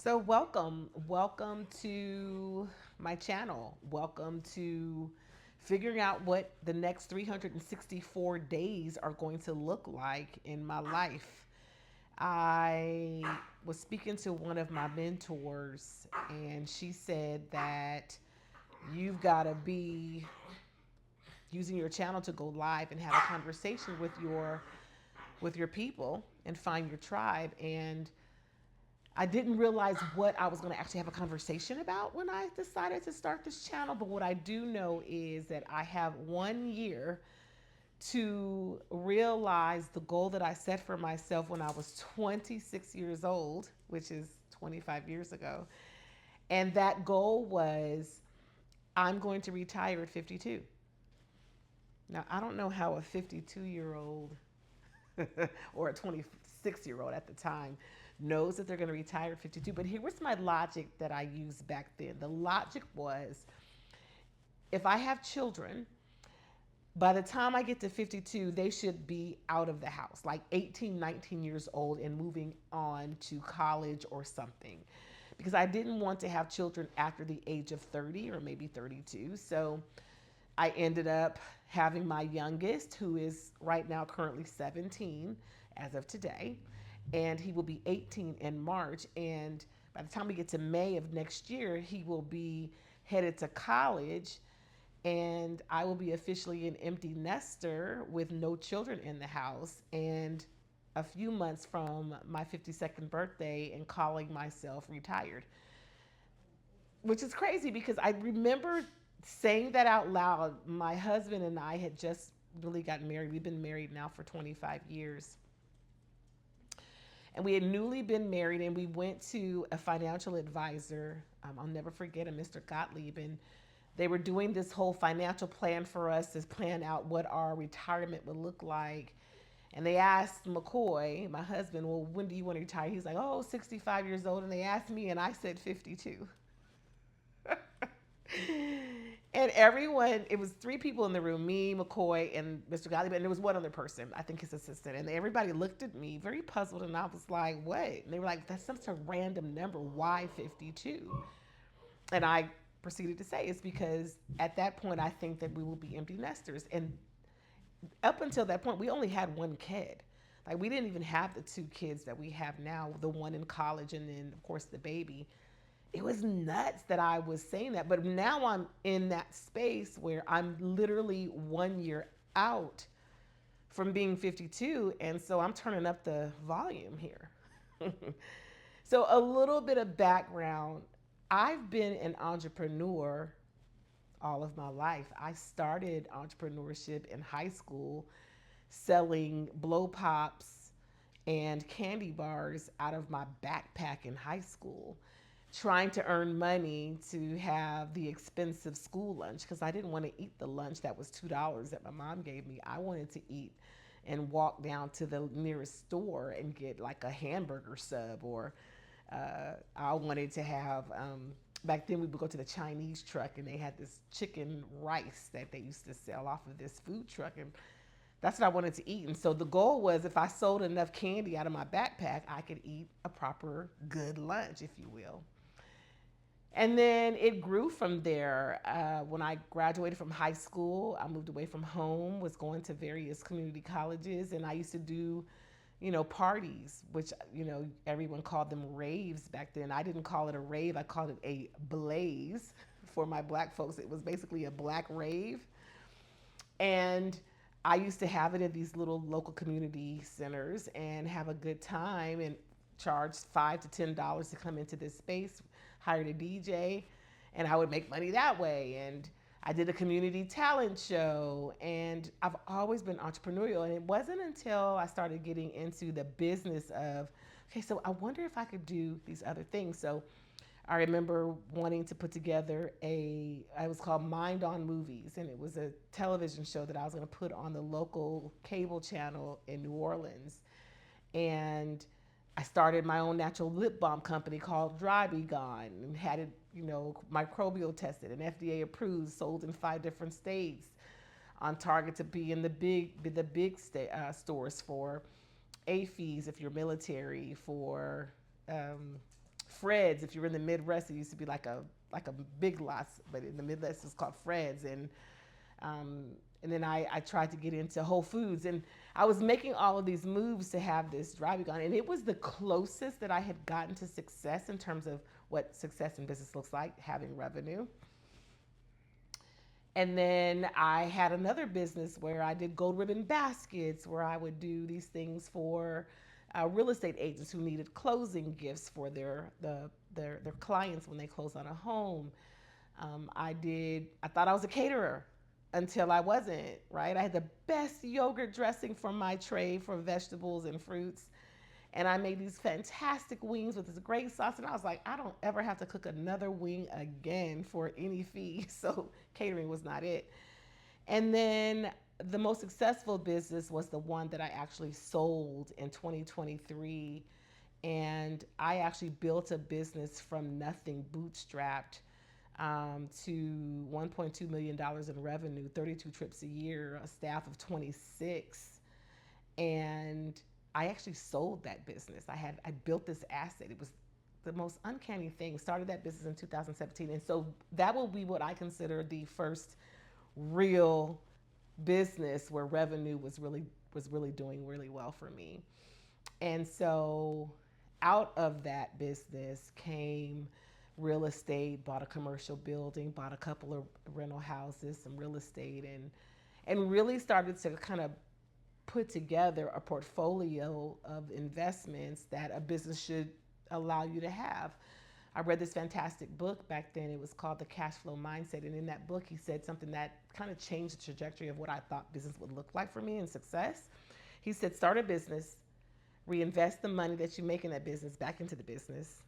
So, welcome to my channel. Welcome to figuring out what the next 364 days are going to look like in my life. I was speaking to one of my mentors, and she said that you've got to be using your channel to go live and have a conversation with your people and find your tribe. And I didn't realize what I was going to actually have a conversation about when I decided to start this channel. But what I do know is that I have 1 year to realize the goal that I set for myself when I was 26 years old, which is 25 years ago. And that goal was I'm going to retire at 52. Now, I don't know how a 52-year-old or a 26-year-old at the time knows that they're going to retire at 52. But here was my logic that I used back then. The logic was if I have children, by the time I get to 52, they should be out of the house, like 18, 19 years old and moving on to college or something. Because I didn't want to have children after the age of 30 or maybe 32. So I ended up having my youngest, who is right now currently 17 as of today, and he will be 18 in March. And by the time we get to May of next year, he will be headed to college, and I will be officially an empty nester with no children in the house. And a few months from my 52nd birthday and calling myself retired, which is crazy because I remember saying that out loud. My husband and I had just really gotten married. We've been married now for 25 years. And we had newly been married, and we went to a financial advisor. I'll never forget him, Mr. Gottlieb. And they were doing this whole financial plan for us to plan out what our retirement would look like. And they asked McCoy, my husband, well, when do you want to retire? He's like, oh, 65 years old. And they asked me, and I said 52. And everyone, it was three people in the room, me, McCoy, and Mr. Gottlieb, and there was one other person, I think his assistant. And everybody looked at me very puzzled, and I was like, what? And they were like, that's such a random number. Why 52? And I proceeded to say it's because at that point, I think that we will be empty nesters. And up until that point, we only had one kid. Like, we didn't even have the two kids that we have now, the one in college, and then, of course, the baby. It was nuts that I was saying that. But now I'm in that space where I'm literally 1 year out from being 52. And so I'm turning up the volume here. So, a little bit of background. I've been an entrepreneur all of my life. I started entrepreneurship in high school selling blow pops and candy bars out of my backpack in high school, trying to earn money to have the expensive school lunch because I didn't want to eat the lunch that was $2 that my mom gave me. I wanted to eat and walk down to the nearest store and get like a hamburger sub, or I wanted to have. Back then, we would go to the Chinese truck, and they had this chicken rice that they used to sell off of this food truck, and that's what I wanted to eat. And so the goal was if I sold enough candy out of my backpack, I could eat a proper good lunch, if you will. And then it grew from there. When I graduated from high school, I moved away from home, was going to various community colleges, and I used to do, parties, which, everyone called them raves back then. I didn't call it a rave, I called it a blaze. For my black folks, it was basically a black rave. And I used to have it at these little local community centers and have a good time and charge $5 to $10 to come into this space, hired a DJ, and I would make money that way. And I did a community talent show, and I've always been entrepreneurial. And it wasn't until I started getting into the business of, okay, so I wonder if I could do these other things. So I remember wanting to put together it was called Mind on Movies, and it was a television show that I was going to put on the local cable channel in New Orleans. And I started my own natural lip balm company called Dry Be Gone, and had it, microbial tested and FDA approved, sold in 5 different states, on target to be in the big stores for AAFES if you're military, for Fred's. If you're in the Midwest, it used to be like a Big Lots, but in the Midwest it's called Fred's. Um, and then I tried to get into Whole Foods, and I was making all of these moves to have this driving on, and it was the closest that I had gotten to success in terms of what success in business looks like, having revenue. And then I had another business where I did gold ribbon baskets, where I would do these things for real estate agents who needed closing gifts for their clients when they close on a home. I thought I was a caterer until I wasn't, right? I had the best yogurt dressing for my tray for vegetables and fruits. And I made these fantastic wings with this great sauce. And I was like, I don't ever have to cook another wing again for any fee. So catering was not it. And then the most successful business was the one that I actually sold in 2023. And I actually built a business from nothing, bootstrapped, to $1.2 million in revenue, 32 trips a year, a staff of 26. And I actually sold that business. I built this asset. It was the most uncanny thing. Started that business in 2017. And so that will be what I consider the first real business where revenue was really doing really well for me. And so out of that business came real estate, bought a commercial building, bought a couple of rental houses, some real estate, and really started to kind of put together a portfolio of investments that a business should allow you to have. I read this fantastic book back then. It was called The Cash Flow Mindset. And in that book, he said something that kind of changed the trajectory of what I thought business would look like for me and success. He said, start a business, reinvest the money that you make in that business back into the business,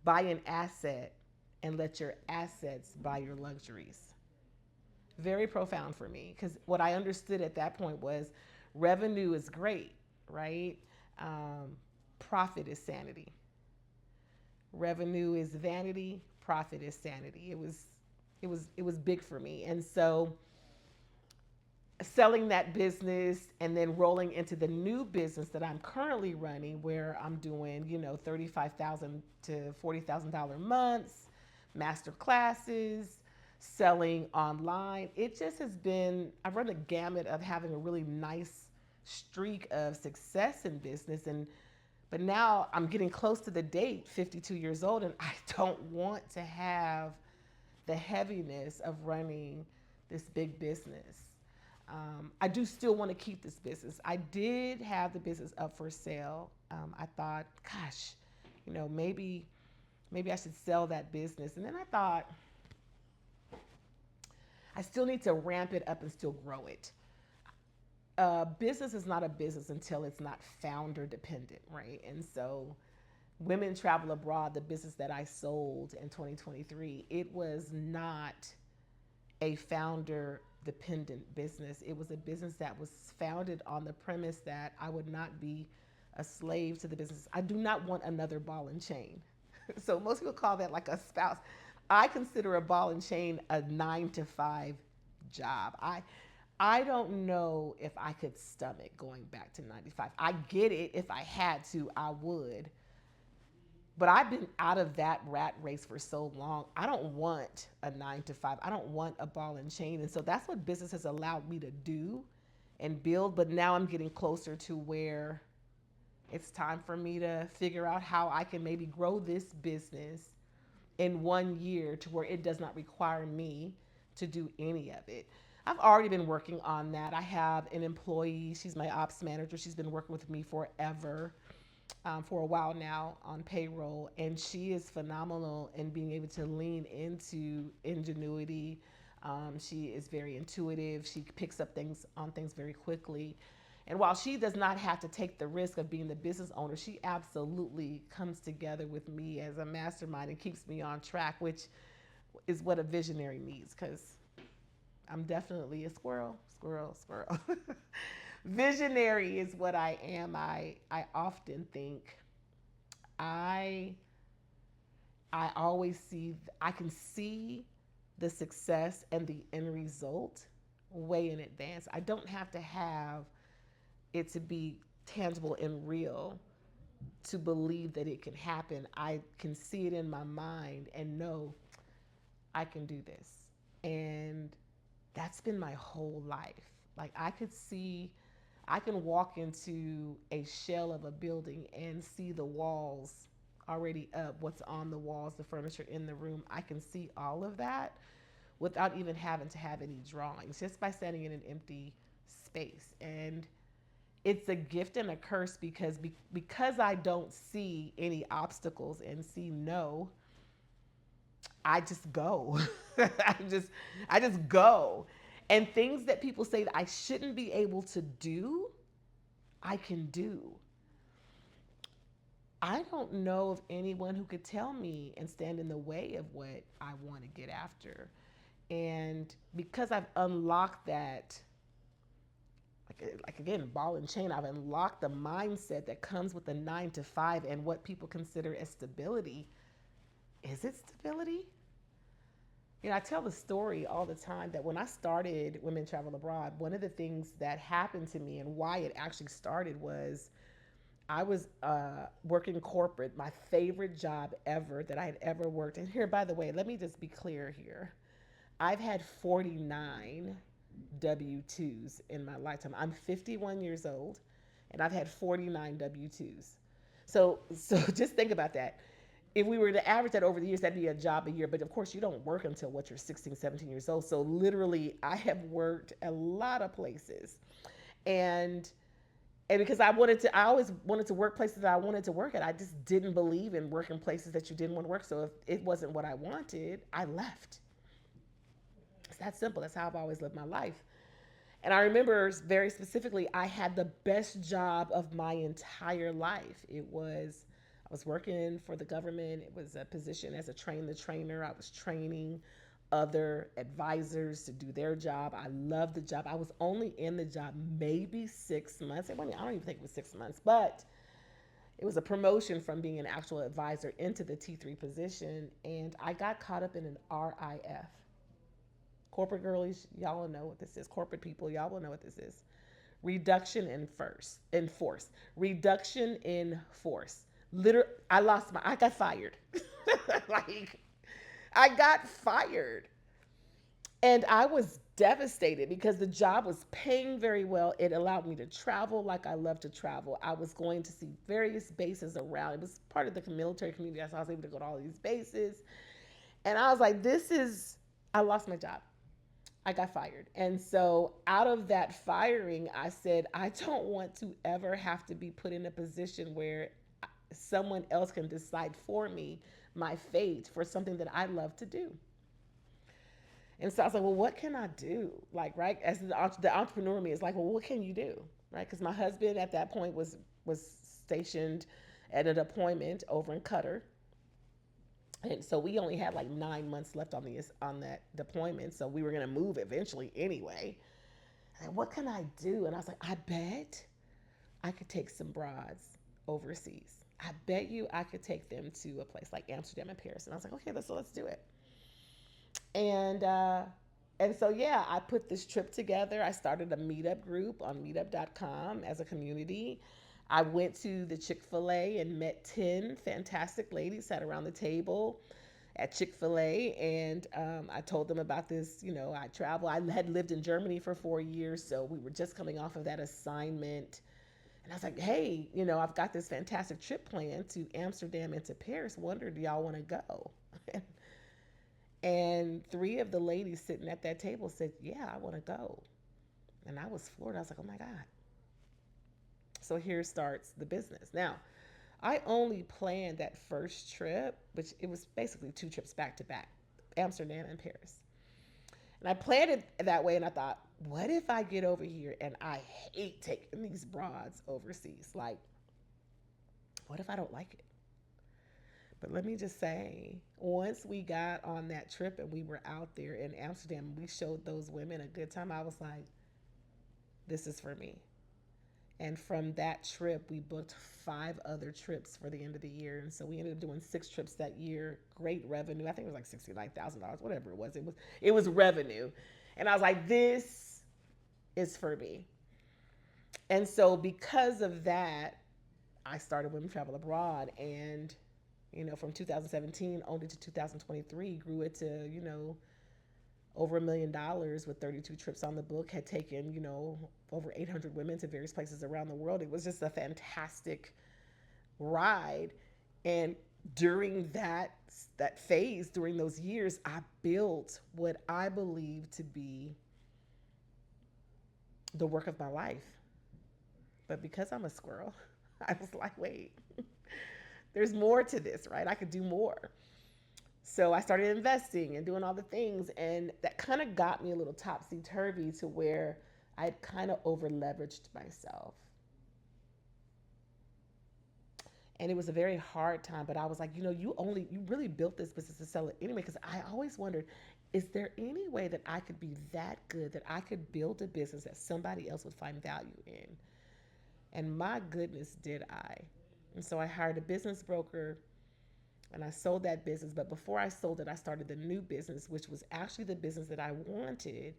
buy an asset, and let your assets buy your luxuries. Very profound for me, because what I understood at that point was revenue is great, right? Profit is sanity. Revenue is vanity. Profit is sanity. It was big for me, and so selling that business and then rolling into the new business that I'm currently running, where I'm doing $35,000 to $40,000 months, master classes, selling online. It just has been, I've run a gamut of having a really nice streak of success in business. But now I'm getting close to the date, 52 years old, and I don't want to have the heaviness of running this big business. I do still want to keep this business. I did have the business up for sale. I thought, gosh, maybe I should sell that business. And then I thought, I still need to ramp it up and still grow it. Business is not a business until it's not founder dependent, right? And so, Women Travel Abroad, the business that I sold in 2023, it was not a founder dependent business. It was a business that was founded on the premise that I would not be a slave to the business. I do not want another ball and chain. So most people call that like a spouse. I consider a ball and chain a 9 to 5 job. I don't know if I could stomach going back to 95. I get it. If I had to, I would. But I've been out of that rat race for so long. I don't want a 9 to 5. I don't want a ball and chain. And so that's what business has allowed me to do and build. But now I'm getting closer to where it's time for me to figure out how I can maybe grow this business in 1 year to where it does not require me to do any of it. I've already been working on that. I have an employee. She's my ops manager. She's been working with me forever, for a while now on payroll, and she is phenomenal in being able to lean into ingenuity. She is very intuitive. She picks up things very quickly. And while she does not have to take the risk of being the business owner, she absolutely comes together with me as a mastermind and keeps me on track, which is what a visionary needs, because I'm definitely a squirrel, squirrel, squirrel. Visionary is what I am. I often think I I always see I can see the success and the end result way in advance. I don't have to have it to be tangible and real to believe that it can happen. I can see it in my mind and know I can do this. And that's been my whole life. Like I can walk into a shell of a building and see the walls already up, what's on the walls, the furniture in the room. I can see all of that without even having to have any drawings, just by standing in an empty space. And it's a gift and a curse because I don't see any obstacles and see no, I just go. I just I just go. And things that people say that I shouldn't be able to do, I can do. I don't know of anyone who could tell me and stand in the way of what I want to get after. And because I've unlocked that, like again, ball and chain, I've unlocked the mindset that comes with the 9 to 5 and what people consider as stability. Is it stability? I tell the story all the time that when I started Women Travel Abroad, one of the things that happened to me and why it actually started was I was working corporate, my favorite job ever that I had ever worked. And here, by the way, let me just be clear here. I've had 49 W 2s in my lifetime. I'm 51 years old and I've had 49 W 2s. So just think about that. If we were to average that over the years, that'd be a job a year. But of course, you don't work until what, you're 16, 17 years old. So literally, I have worked a lot of places. And because I always wanted to work places that I wanted to work at. I just didn't believe in working places that you didn't want to work. So if it wasn't what I wanted, I left. It's that simple. That's how I've always lived my life. And I remember very specifically, I had the best job of my entire life. I was working for the government. It was a position as a train the trainer. I was training other advisors to do their job. I loved the job. I was only in the job maybe 6 months. I don't even think it was 6 months, but it was a promotion from being an actual advisor into the T3 position. And I got caught up in an RIF. Corporate girlies, y'all will know what this is. Corporate people, y'all will know what this is. Reduction in force. Reduction in force. I got fired. Like, I got fired. And I was devastated because the job was paying very well. It allowed me to travel like I love to travel. I was going to see various bases around. It was part of the military community, so I was able to go to all these bases. And I was like, I lost my job. I got fired. And so out of that firing, I said, I don't want to ever have to be put in a position where someone else can decide for me my fate for something that I love to do. And so I was like, well, what can I do? Like, right? As the entrepreneur in me is like, well, what can you do? Right? Because my husband at that point was stationed at a deployment over in Qatar. And so we only had like 9 months left on that deployment. So we were gonna move eventually anyway. And what can I do? And I was like, I bet I could take some broads overseas. I bet you I could take them to a place like Amsterdam and Paris. And I was like, okay, let's do it. And so yeah, I put this trip together. I started a meetup group on meetup.com as a community. I went to the Chick-fil-A and met 10 fantastic ladies, sat around the table at Chick-fil-A, and I told them about this. I travel. I had lived in Germany for 4 years, so we were just coming off of that assignment. And I was like, hey, I've got this fantastic trip planned to Amsterdam and to Paris. Wonder, do y'all want to go? And 3 of the ladies sitting at that table said, yeah, I want to go. And I was floored. I was like, oh my God. So here starts the business. Now, I only planned that first trip, which it was basically 2 trips back to back, Amsterdam and Paris. And I planned it that way, and I thought, what if I get over here and I hate taking these broads overseas? Like, what if I don't like it? But let me just say, once we got on that trip and we were out there in Amsterdam, we showed those women a good time. I was like, this is for me. And from that trip, we booked 5 other trips for the end of the year. And so we ended up doing 6 trips that year. Great revenue. I think it was like $69,000, whatever it was. It was revenue. And I was like, this is for me. And so because of that, I started Women Travel Abroad, and from 2017 only to 2023, grew it to over $1 million with 32 trips on the book. Had taken over 800 women to various places around the world. It was just a fantastic ride, and during that phase, during those years, I built what I believe to be the work of my life. But because I'm a squirrel, I was like, wait, there's more to this, right? I could do more. So I started investing and doing all the things, and that kind of got me a little topsy turvy to where I had kind of over leveraged myself. And it was a very hard time, but I was like, you really built this business to sell it anyway. Because I always wondered, is there any way that I could be that good that I could build a business that somebody else would find value in? And my goodness, did I. And so I hired a business broker and I sold that business. But before I sold it, I started the new business, which was actually the business that I wanted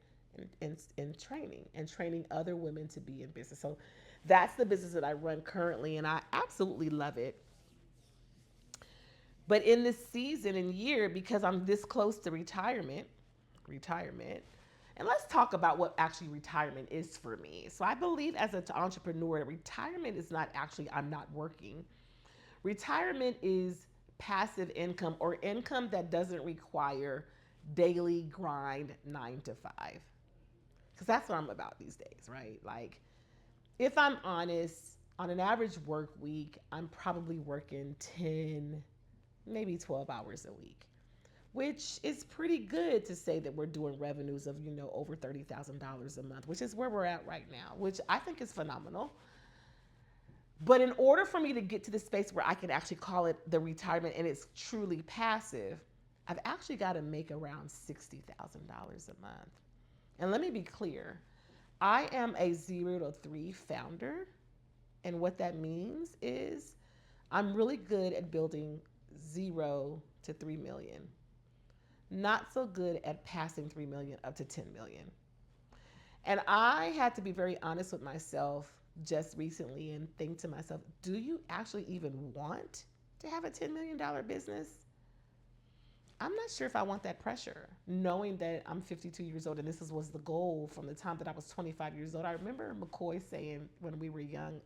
in training and training other women to be in business. So that's the business that I run currently, and I absolutely love it. But in this season and year, because I'm this close to retirement, and let's talk about what actually retirement is for me. So I believe as an entrepreneur, retirement is not actually I'm not working. Retirement is passive income or income that doesn't require daily grind 9 to 5. Because that's what I'm about these days, right? Like, if I'm honest, on an average work week, I'm probably working 10, maybe 12 hours a week, which is pretty good to say that we're doing revenues of, over $30,000 a month, which is where we're at right now, which I think is phenomenal. But in order for me to get to the space where I can actually call it the retirement and it's truly passive, I've actually got to make around $60,000 a month. And let me be clear, I am a 0 to 3 founder. And what that means is I'm really good at building 0 to 3 million. Not so good at passing 3 million up to 10 million. And I had to be very honest with myself just recently and think to myself, do you actually even want to have a $10 million business? I'm not sure if I want that pressure, knowing that I'm 52 years old and this was the goal from the time that I was 25 years old. I remember McCoy saying when we were young,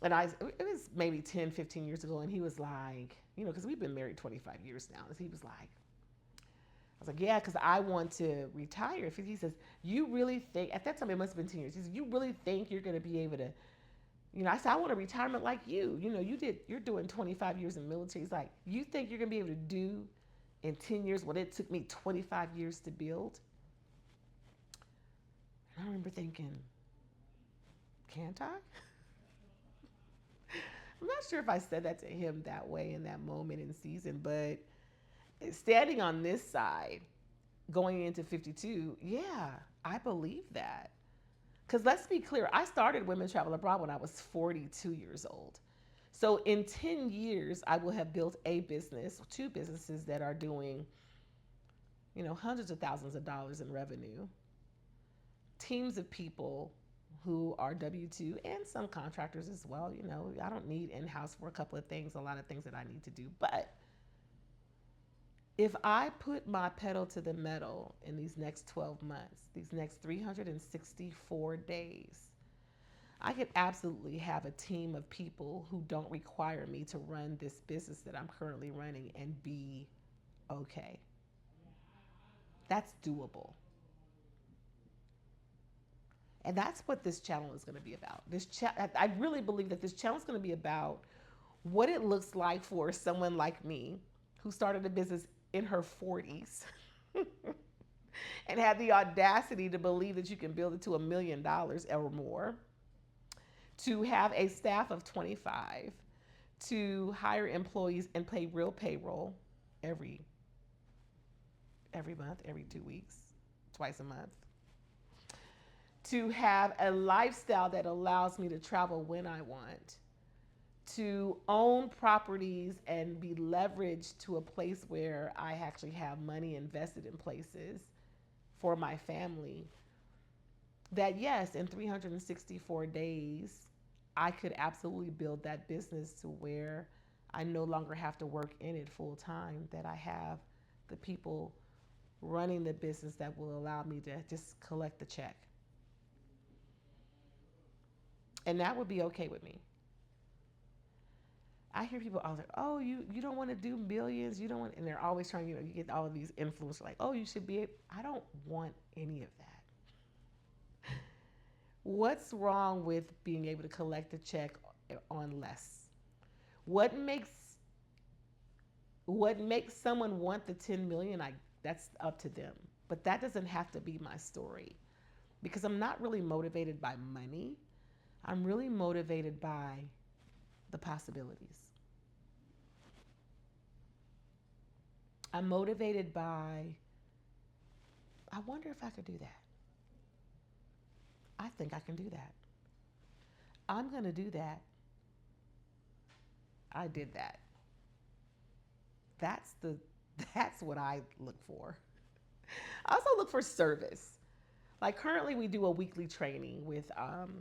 and it was maybe 10, 15 years ago, and he was like, because we've been married 25 years now. And he was like, I was like, yeah, because I want to retire. He says, you really think, at that time it must have been 10 years. He says, you really think you're going to be able to, I said, I want a retirement like you. You're doing 25 years in the military. He's like, you think you're going to be able to do in 10 years what it took me 25 years to build? And I remember thinking, can't I? I'm not sure if I said that to him that way in that moment in season, but standing on this side, going into 52, yeah, I believe that. Because let's be clear, I started Women Travel Abroad when I was 42 years old. So in 10 years, I will have built a business, two businesses that are doing, hundreds of thousands of dollars in revenue, teams of people who are W-2 and some contractors as well. I don't need in-house for a couple of things, a lot of things that I need to do. But if I put my pedal to the metal in these next 12 months, these next 364 days, I could absolutely have a team of people who don't require me to run this business that I'm currently running and be okay. That's doable. And that's what this channel is going to be about. I really believe that this channel is going to be about what it looks like for someone like me who started a business in her 40s and had the audacity to believe that you can build it to $1 million or more, to have a staff of 25, to hire employees and pay real payroll every month, every 2 weeks, twice a month, to have a lifestyle that allows me to travel when I want, to own properties and be leveraged to a place where I actually have money invested in places for my family. That yes, in 364 days, I could absolutely build that business to where I no longer have to work in it full time, that I have the people running the business that will allow me to just collect the check. And that would be okay with me. I hear people always like, oh, you don't want to do millions, you don't want, and they're always trying, you get all of these influencers like, oh, you should be. I don't want any of that. What's wrong with being able to collect a check on less? What makes what makes someone want the 10 million? I That's up to them. But that doesn't have to be my story because I'm not really motivated by money. I'm really motivated by the possibilities. I'm motivated by, I wonder if I could do that. I think I can do that. I'm going to do that. I did that. That's the that's what I look for. I also look for service. Like currently, we do a weekly training with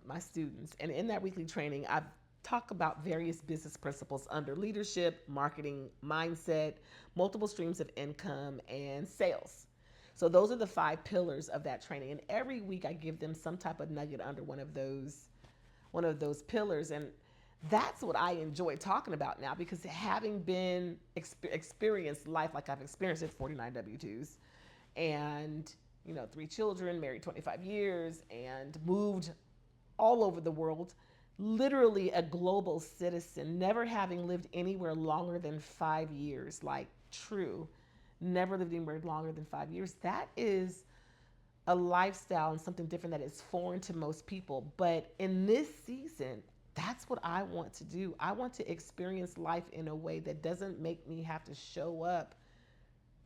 my students, and in that weekly training, I talk about various business principles under leadership, marketing, mindset, multiple streams of income, and sales. So those are the five pillars of that training, and every week I give them some type of nugget under one of those pillars, and that's what I enjoy talking about now because having been experienced life like I've experienced it, 49 W-2s, and 3 children, married 25 years, and moved all over the world, literally a global citizen, never having lived anywhere longer than 5 years, like true, never lived anywhere longer than 5 years. That is a lifestyle and something different that is foreign to most people. But in this season, that's what I want to do. I want to experience life in a way that doesn't make me have to show up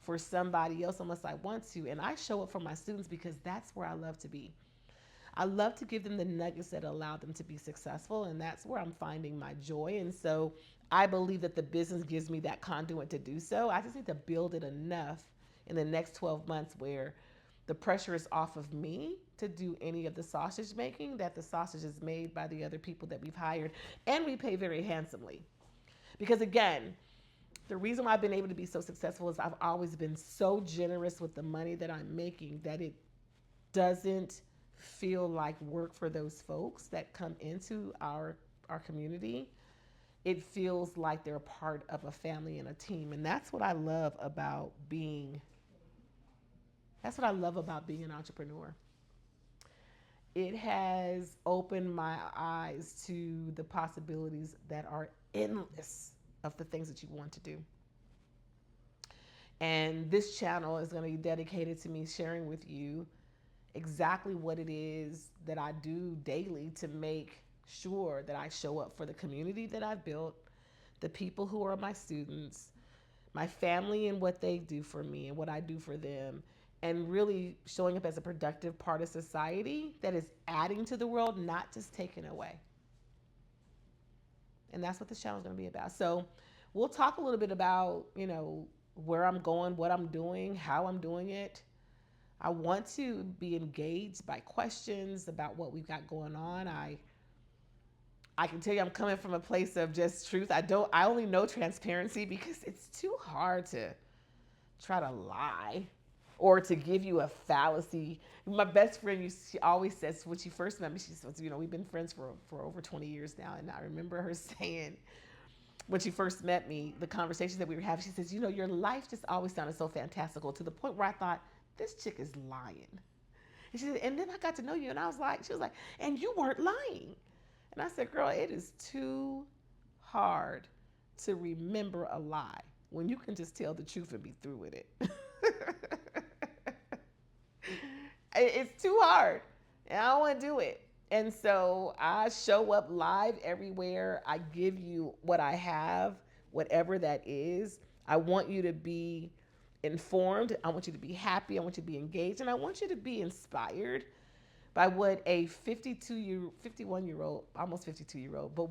for somebody else unless I want to. And I show up for my students because that's where I love to be. I love to give them the nuggets that allow them to be successful, and that's where I'm finding my joy. And so I believe that the business gives me that conduit to do so. I just need to build it enough in the next 12 months where the pressure is off of me to do any of the sausage making, that the sausage is made by the other people that we've hired, and we pay very handsomely. Because again, the reason why I've been able to be so successful is I've always been so generous with the money that I'm making that it doesn't feel like work for those folks that come into our community. It feels like they're part of a family and a team, and that's what I love about being an entrepreneur. It has opened my eyes to the possibilities that are endless of the things that you want to do. And this channel is going to be dedicated to me sharing with you exactly what it is that I do daily to make sure that I show up for the community that I've built, the people who are my students, my family, and what they do for me and what I do for them, and really showing up as a productive part of society that is adding to the world, not just taking away. And that's what this channel is going to be about. So we'll talk a little bit about, where I'm going, what I'm doing, how I'm doing it. I want to be engaged by questions about what we've got going on. I can tell you I'm coming from a place of just truth. I only know transparency because it's too hard to try to lie or to give you a fallacy. My best friend, she always says when she first met me, she says, we've been friends for over 20 years now. And I remember her saying, when she first met me, the conversations that we were having, she says, your life just always sounded so fantastical to the point where I thought, this chick is lying. And she said, and then I got to know you, and she was like, and you weren't lying. And I said, girl, it is too hard to remember a lie when you can just tell the truth and be through with it. It's too hard, and I don't want to do it. And so I show up live everywhere. I give you what I have, whatever that is. I want you to be informed. I want you to be happy. I want you to be engaged. And I want you to be inspired by what a 51-year-old, almost 52-year-old, but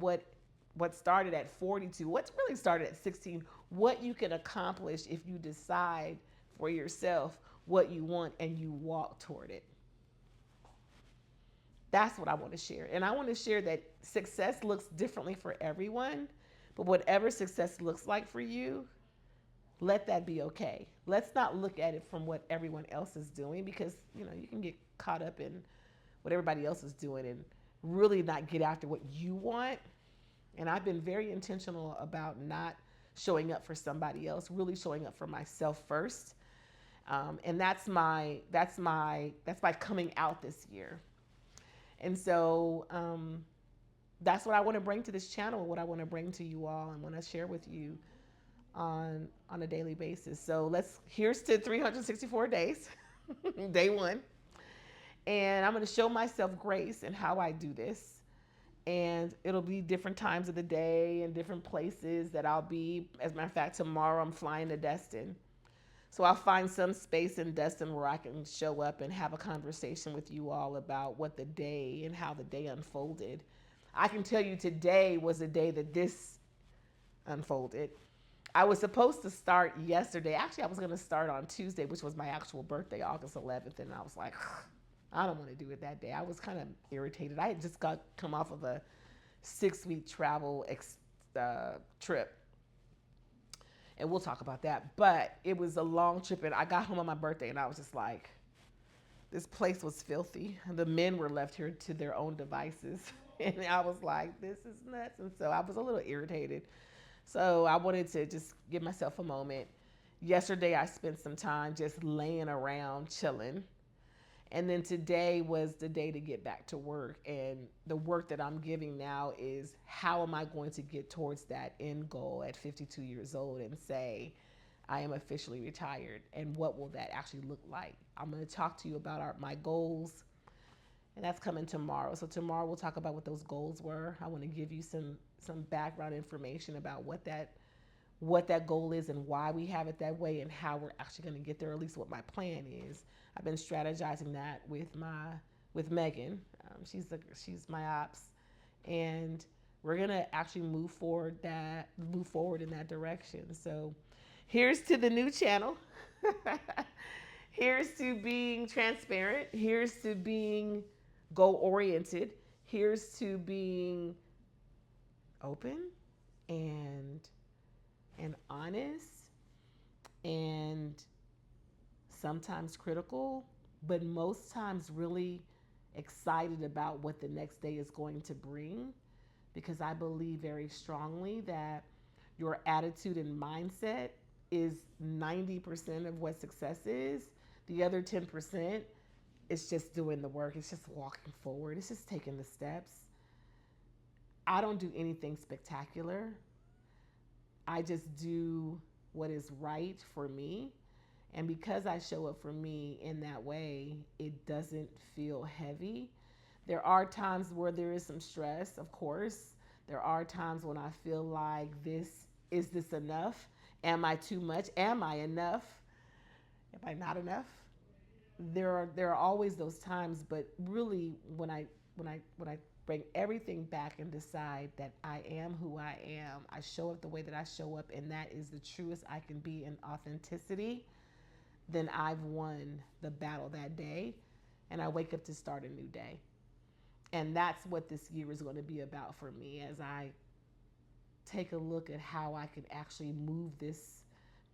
what started at 42, what's really started at 16, what you can accomplish if you decide for yourself what you want and you walk toward it. That's what I want to share. And I want to share that success looks differently for everyone, but whatever success looks like for you, let that be okay. Let's not look at it from what everyone else is doing, because you can get caught up in what everybody else is doing and really not get after what you want. And I've been very intentional about not showing up for somebody else, really showing up for myself first. And that's my coming out this year. And so that's what I want to bring to this channel, what I want to bring to you all, and want to share with you on a daily basis. So here's to 364 days, day one, and I'm going to show myself grace in how I do this. And it'll be different times of the day and different places that I'll be. As a matter of fact, tomorrow I'm flying to Destin. So I'll find some space in Destin where I can show up and have a conversation with you all about what the day and how the day unfolded. I can tell you today was the day that this unfolded. I was supposed to start yesterday. Actually, I was going to start on Tuesday, which was my actual birthday, August 11th. And I was like, I don't want to do it that day. I was kind of irritated. I had just come off of a 6-week travel trip. And we'll talk about that. But it was a long trip. And I got home on my birthday and I was just like, this place was filthy. The men were left here to their own devices. And I was like, this is nuts. And so I was a little irritated. So I wanted to just give myself a moment. Yesterday, I spent some time just laying around, chilling. And then today was the day to get back to work. And the work that I'm giving now is, how am I going to get towards that end goal at 52 years old and say, I am officially retired? And what will that actually look like? I'm going to talk to you about my goals. And that's coming tomorrow. So tomorrow we'll talk about what those goals were. I want to give you some background information about what that goal is and why we have it that way and how we're actually going to get there, or at least what my plan is. I've been strategizing that with Megan. She's my ops, and we're gonna actually move forward in that direction. So here's to the new channel. Here's to being transparent. Here's to being goal oriented. Here's to being open and honest and sometimes critical, but most times really excited about what the next day is going to bring, because I believe very strongly that your attitude and mindset is 90% of what success is. The other 10% is just doing the work. It's just walking forward. It's just taking the steps. I don't do anything spectacular. I just do what is right for me. And because I show up for me in that way, it doesn't feel heavy. There are times where there is some stress, of course. There are times when I feel like, is this enough? Am I too much? Am I enough? Am I not enough? There are always those times, but really when I bring everything back and decide that I am who I am, I show up the way that I show up, and that is the truest I can be in authenticity, then I've won the battle that day, and I wake up to start a new day. And that's what this year is going to be about for me, as I take a look at how I could actually move this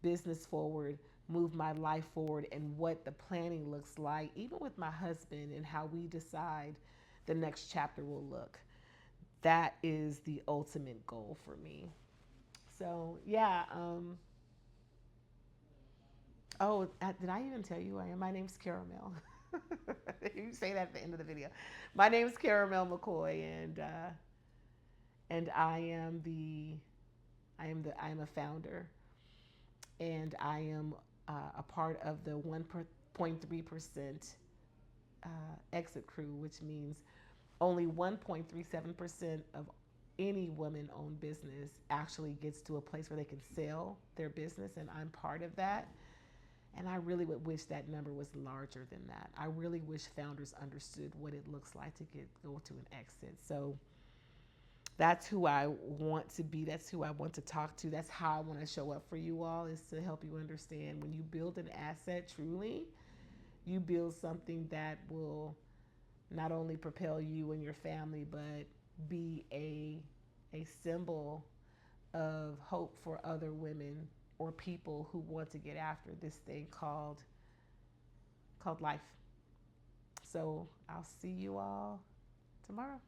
business forward, move my life forward, and what the planning looks like, even with my husband, and how we decide the next chapter will look. That is the ultimate goal for me. So, yeah. Did I even tell you I am? My name's Caramel. You say that at the end of the video. My name's Caramel McCoy, and I am a founder, and I am a part of the 1.3% exit crew, which means only 1.37% of any woman-owned business actually gets to a place where they can sell their business, and I'm part of that. And I really would wish that number was larger than that. I really wish founders understood what it looks like to go to an exit. So that's who I want to be. That's who I want to talk to. That's how I want to show up for you all, is to help you understand, when you build an asset truly, you build something that will not only propel you and your family, but be a symbol of hope for other women or people who want to get after this thing called life. So I'll see you all tomorrow.